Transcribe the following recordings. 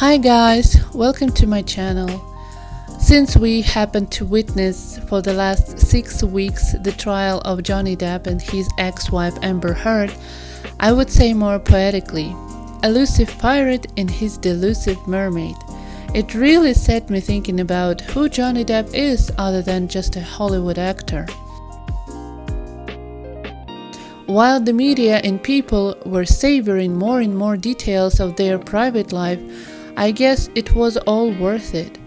Hi guys, welcome to my channel. Since we happened to witness for the last 6 weeks the trial of Johnny Depp and his ex-wife Amber Heard, I would say more poetically, elusive pirate and his delusive mermaid. It really set me thinking about who Johnny Depp is other than just a Hollywood actor. While the media and people were savoring more and more details of their private life, I guess it was all worth it.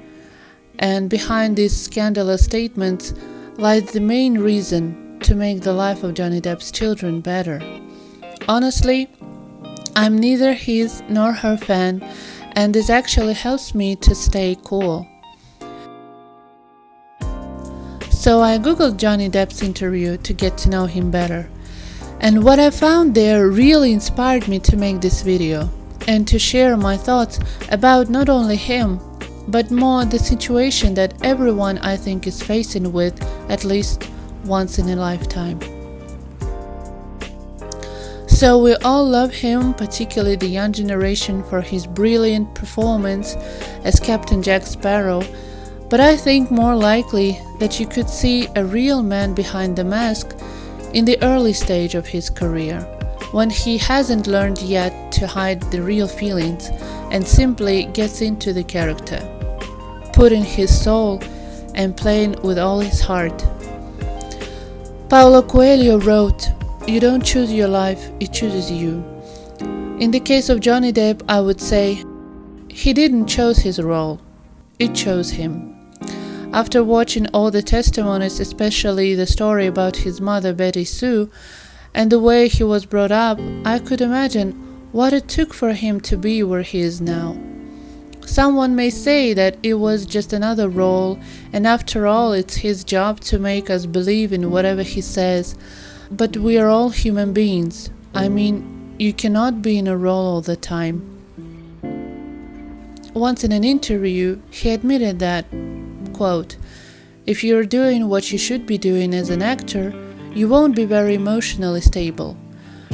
And behind these scandalous statements lies the main reason to make the life of Johnny Depp's children better. Honestly, I'm neither his nor her fan, and this actually helps me to stay cool. So I googled Johnny Depp's interview to get to know him better. And what I found there really inspired me to make this video and to share my thoughts about not only him, but more the situation that everyone I think is facing with at least once in a lifetime. So we all love him, particularly the young generation, for his brilliant performance as Captain Jack Sparrow, but I think more likely that you could see a real man behind the mask in the early stage of his career, when he hasn't learned yet to hide the real feelings and simply gets into the character, putting his soul and playing with all his heart. Paulo Coelho wrote, "You don't choose your life, it chooses you." In the case of Johnny Depp, I would say, he didn't choose his role, it chose him. After watching all the testimonies, especially the story about his mother Betty Sue, and the way he was brought up, I could imagine what it took for him to be where he is now. Someone may say that it was just another role, and after all it's his job to make us believe in whatever he says, but we are all human beings. I mean, you cannot be in a role all the time. Once in an interview, he admitted that, quote, "If you're doing what you should be doing as an actor, you won't be very emotionally stable.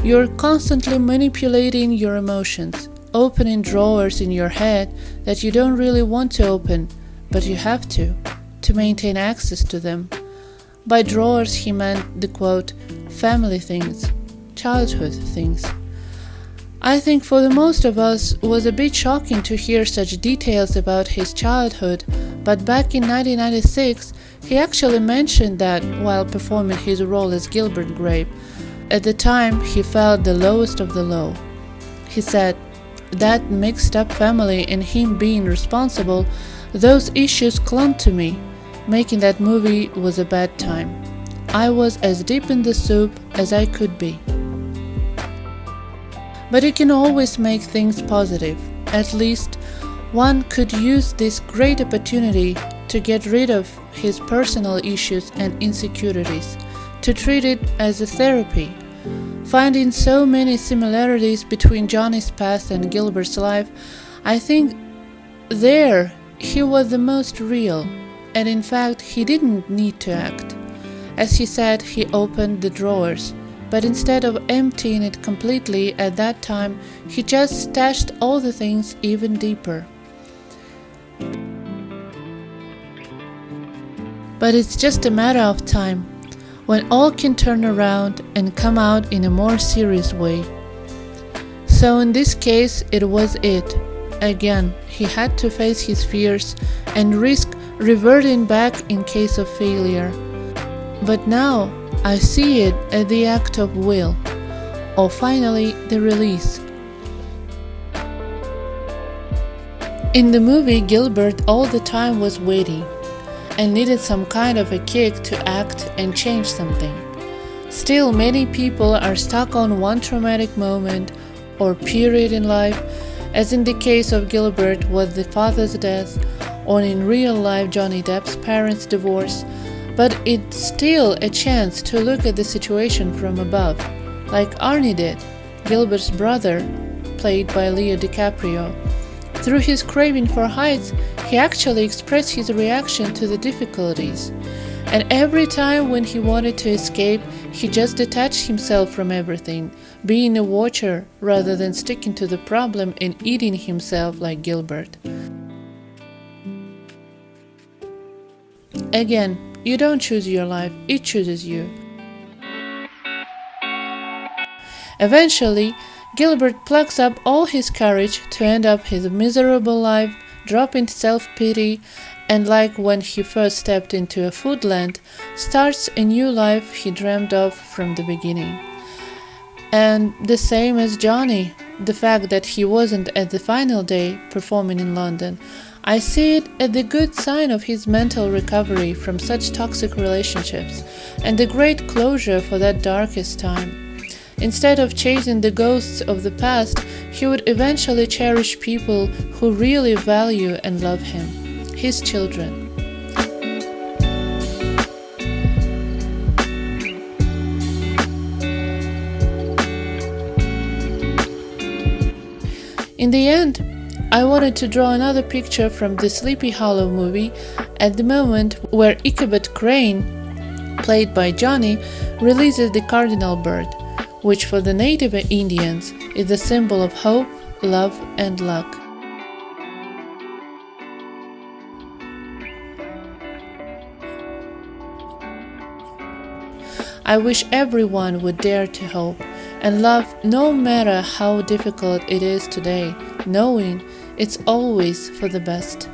You're constantly manipulating your emotions, opening drawers in your head that you don't really want to open, but you have to maintain access to them." By drawers he meant the, quote, family things, childhood things. I think for the most of us it was a bit shocking to hear such details about his childhood, but back in 1996 he actually mentioned that while performing his role as Gilbert Grape. At the time he felt the lowest of the low. He said, "That mixed up family and him being responsible, those issues clung to me. Making that movie was a bad time. I was as deep in the soup as I could be." But you can always make things positive. At least one could use this great opportunity to get rid of his personal issues and insecurities, to treat it as a therapy. Finding so many similarities between Johnny's past and Gilbert's life, I think there he was the most real, and in fact he didn't need to act. As he said, he opened the drawers, but instead of emptying it completely at that time, he just stashed all the things even deeper. But it's just a matter of time when all can turn around and come out in a more serious way. So in this case it was it. Again, he had to face his fears and risk reverting back in case of failure. But now I see it as the act of will, or finally the release. In the movie, Gilbert all the time was waiting and needed some kind of a kick to act and change something. Still, many people are stuck on one traumatic moment or period in life, as in the case of Gilbert was the father's death, or in real life Johnny Depp's parents' divorce, but it's still a chance to look at the situation from above, like Arnie did, Gilbert's brother, played by Leo DiCaprio. Through his craving for heights, he actually expressed his reaction to the difficulties. And every time when he wanted to escape, he just detached himself from everything, being a watcher rather than sticking to the problem and eating himself like Gilbert. Again, you don't choose your life, it chooses you. Eventually, Gilbert plucks up all his courage to end up his miserable life, dropping self-pity, and like when he first stepped into a foodland, starts a new life he dreamed of from the beginning. And the same as Johnny, the fact that he wasn't at the final day performing in London, I see it as the good sign of his mental recovery from such toxic relationships and the great closure for that darkest time. Instead of chasing the ghosts of the past, he would eventually cherish people who really value and love him, his children. In the end, I wanted to draw another picture from the Sleepy Hollow movie at the moment where Ichabod Crane, played by Johnny, releases the cardinal bird, which for the native Indians is the symbol of hope, love, and luck. I wish everyone would dare to hope and love no matter how difficult it is today, knowing it's always for the best.